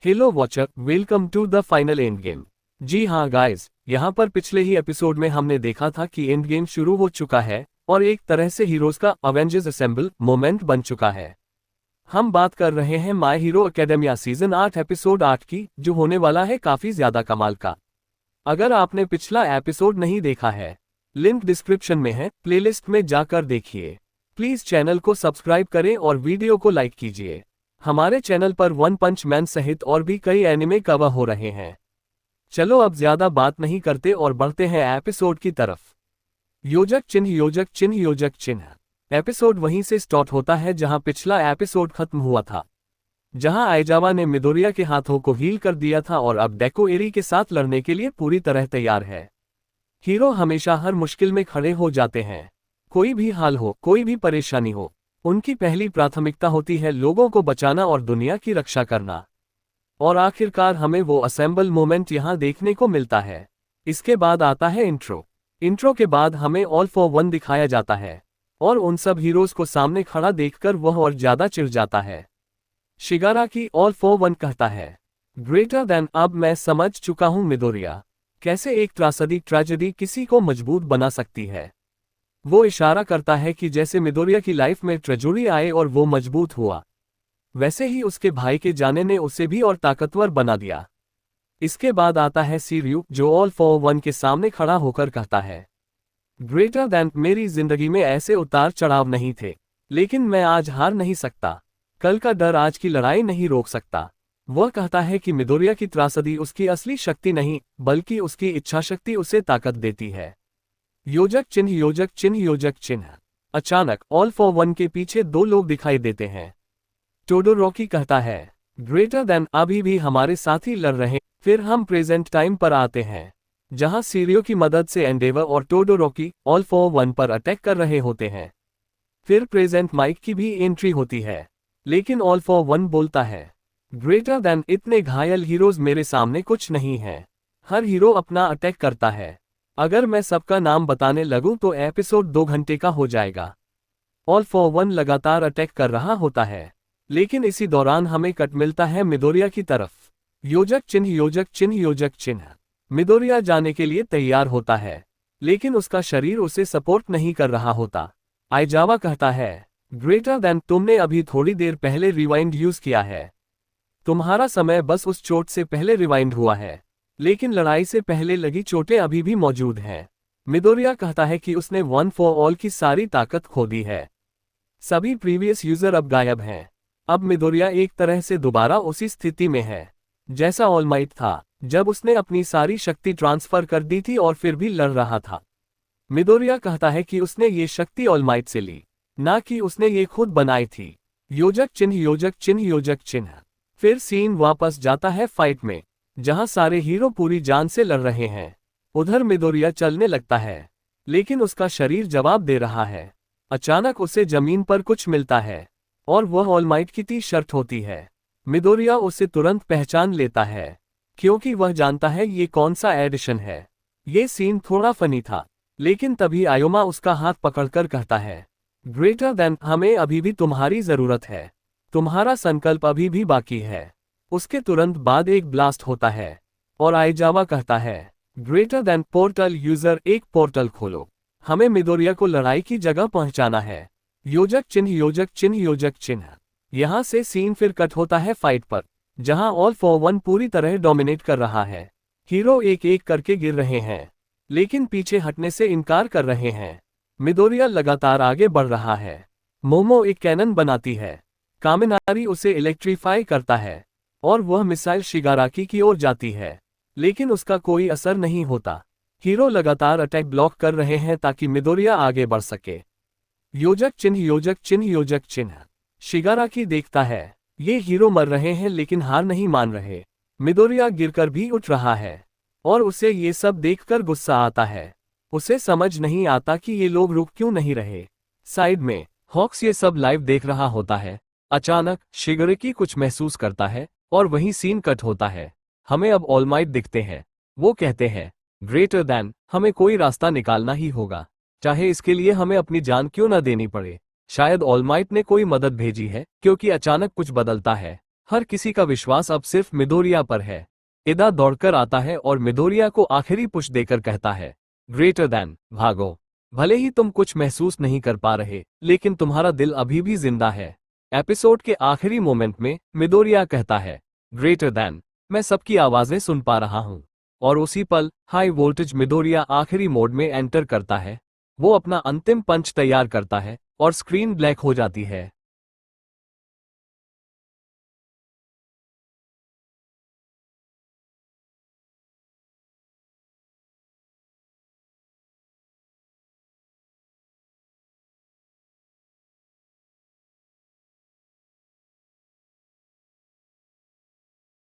Hello watcher, welcome to the final end game. जी हाँ guys, यहाँ पर पिछले ही एपिसोड में हमने देखा था कि एंड गेम शुरू हो चुका है और एक तरह से हीरोज का अवेंजर्स असेंबल मोमेंट बन चुका है। हम बात कर रहे हैं my hero academia season 8 episode 8 की, जो होने वाला है काफी ज्यादा कमाल का। अगर आपने पिछला एपिसोड नहीं देखा है, लिंक डिस्क्रिप्शन में है, प्लेलिस्ट में जाकर देखिए। प्लीज चैनल को सब्सक्राइब करें और वीडियो को लाइक कीजिए। हमारे चैनल पर वन पंच मैन सहित और भी कई एनिमे कवर हो रहे हैं। चलो अब ज्यादा बात नहीं करते और बढ़ते हैं एपिसोड की तरफ। योजक चिन्ह योजक चिन्ह योजक चिन्ह। एपिसोड वहीं से स्टार्ट होता है जहां पिछला एपिसोड खत्म हुआ था, जहां आइजावा ने मिडोरिया के हाथों को हील कर दिया था और अब डेको एरी के साथ लड़ने के लिए पूरी तरह तैयार है। हीरो हमेशा हर मुश्किल में खड़े हो जाते हैं। कोई भी हाल हो, कोई भी परेशानी हो, उनकी पहली प्राथमिकता होती है लोगों को बचाना और दुनिया की रक्षा करना। और आखिरकार हमें वो असेंबल मोमेंट यहाँ देखने को मिलता है। इसके बाद आता है इंट्रो के बाद हमें ऑल फॉर वन दिखाया जाता है और उन सब हीरोज को सामने खड़ा देखकर वह और ज्यादा चिढ़ जाता है। शिगाराकी ऑल फॉर वन कहता है, ग्रेटर देन, अब मैं समझ चुका हूं मिडोरिया, कैसे एक ट्रेजेडी किसी को मजबूत बना सकती है। वो इशारा करता है कि जैसे मिडोरिया की लाइफ में ट्रेजेडी आए और वो मजबूत हुआ, वैसे ही उसके भाई के जाने ने उसे भी और ताकतवर बना दिया। इसके बाद आता है सीरियू, जो ऑल फॉर वन के सामने खड़ा होकर कहता है, ग्रेटर देन, मेरी जिंदगी में ऐसे उतार चढ़ाव नहीं थे, लेकिन मैं आज हार नहीं सकता। कल का डर आज की लड़ाई नहीं रोक सकता। वह कहता है कि मिडोरिया की त्रासदी उसकी असली शक्ति नहीं, बल्कि उसकी इच्छाशक्ति उसे ताकत देती है। योजक चिन्ह योजक चिन्ह योजक चिन्ह। अचानक ऑल फॉर वन के पीछे दो लोग दिखाई देते हैं। टोडोरोकी कहता है, ग्रेटर देन, अभी भी हमारे साथ ही लड़ रहे। फिर हम प्रेजेंट टाइम पर आते हैं, जहां सीरियो की मदद से एंडेवर और टोडोरोकी ऑल फॉर वन पर अटैक कर रहे होते हैं। फिर प्रेजेंट माइक की भी एंट्री होती है, लेकिन ऑल फॉर वन बोलता है, ग्रेटर देन, इतने घायल हीरोज मेरे सामने कुछ नहीं है। हर हीरो अपना अटैक करता है। अगर मैं सबका नाम बताने लगूं तो एपिसोड 2 घंटे का हो जाएगा। ऑल फॉर वन लगातार अटैक कर रहा होता है, लेकिन इसी दौरान हमें कट मिलता है मिडोरिया की तरफ। योजक चिन्ह योजक चिन्ह योजक चिन्ह। मिडोरिया जाने के लिए तैयार होता है, लेकिन उसका शरीर उसे सपोर्ट नहीं कर रहा होता। आइजावा कहता है, ग्रेटर देन, तुमने अभी थोड़ी देर पहले रिवाइंड यूज किया है। तुम्हारा समय बस उस चोट से पहले रिवाइंड हुआ है, लेकिन लड़ाई से पहले लगी चोटें अभी भी मौजूद हैं। मिडोरिया कहता है कि उसने वन फॉर ऑल की सारी ताकत खो दी है। सभी प्रीवियस यूजर अब गायब हैं। अब मिडोरिया एक तरह से दोबारा उसी स्थिति में है जैसा ऑलमाइट था, जब उसने अपनी सारी शक्ति ट्रांसफर कर दी थी और फिर भी लड़ रहा था। मिडोरिया कहता है कि उसने ये शक्ति ऑलमाइट से ली, ना कि उसने ये खुद बनाई थी। योजक चिन्ह योजक चिन्ह योजक चिन्ह। फिर सीन वापस जाता है फाइट में, जहां सारे हीरो पूरी जान से लड़ रहे हैं। उधर मिडोरिया चलने लगता है, लेकिन उसका शरीर जवाब दे रहा है। अचानक उसे जमीन पर कुछ मिलता है और वह ऑलमाइट की टी शर्ट होती है। मिडोरिया उसे तुरंत पहचान लेता है, क्योंकि वह जानता है ये कौन सा एडिशन है। ये सीन थोड़ा फनी था, लेकिन तभी आयोमा उसका हाथ पकड़कर कहता है, ग्रेटर देन, हमें अभी भी तुम्हारी जरूरत है। तुम्हारा संकल्प अभी भी बाकी है। उसके तुरंत बाद एक ब्लास्ट होता है और आइजावा कहता है, ग्रेटर देन, पोर्टल यूजर, एक पोर्टल खोलो। हमें मिडोरिया को लड़ाई की जगह पहुंचाना है। योजक चिन्ह योजक चिन्ह योजक चिन्ह। यहां से सीन फिर कट होता है फाइट पर, जहां ऑल फॉर वन पूरी तरह डोमिनेट कर रहा है। हीरो एक एक करके गिर रहे हैं, लेकिन पीछे हटने से इनकार कर रहे हैं। मिडोरिया लगातार आगे बढ़ रहा है। मोमो एक कैनन बनाती है। कामिनारी उसे इलेक्ट्रीफाई करता है और वह मिसाइल शिगाराकी की ओर जाती है, लेकिन उसका कोई असर नहीं होता। हीरो लगातार अटैक ब्लॉक कर रहे हैं ताकि मिडोरिया आगे बढ़ सके। योजक चिन्ह योजक चिन्ह योजक चिन्ह। शिगाराकी देखता है, ये हीरो मर रहे हैं लेकिन हार नहीं मान रहे। मिडोरिया गिरकर भी उठ रहा है और उसे ये सब देखकर गुस्सा आता है। उसे समझ नहीं आता कि ये लोग रुक क्यों नहीं रहे। साइड में हॉक्स ये सब लाइव देख रहा होता है। अचानक शिगाराकी कुछ महसूस करता है और वहीं सीन कट होता है। हमें अब ऑलमाइट दिखते हैं। वो कहते हैं, ग्रेटर देन, हमें कोई रास्ता निकालना ही होगा, चाहे इसके लिए हमें अपनी जान क्यों न देनी पड़े। शायद ऑलमाइट ने कोई मदद भेजी है, क्योंकि अचानक कुछ बदलता है। हर किसी का विश्वास अब सिर्फ मिडोरिया पर है। इदा दौड़कर आता है और मिडोरिया को आखिरी पुश देकर कहता है, ग्रेटर दैन, भागो। भले ही तुम कुछ महसूस नहीं कर पा रहे, लेकिन तुम्हारा दिल अभी भी जिंदा है। एपिसोड के आखिरी मोमेंट में मिडोरिया कहता है, ग्रेटर दैन, मैं सबकी आवाजें सुन पा रहा हूँ। और उसी पल हाई वोल्टेज मिडोरिया आखिरी मोड में एंटर करता है। वो अपना अंतिम पंच तैयार करता है और स्क्रीन ब्लैक हो जाती है।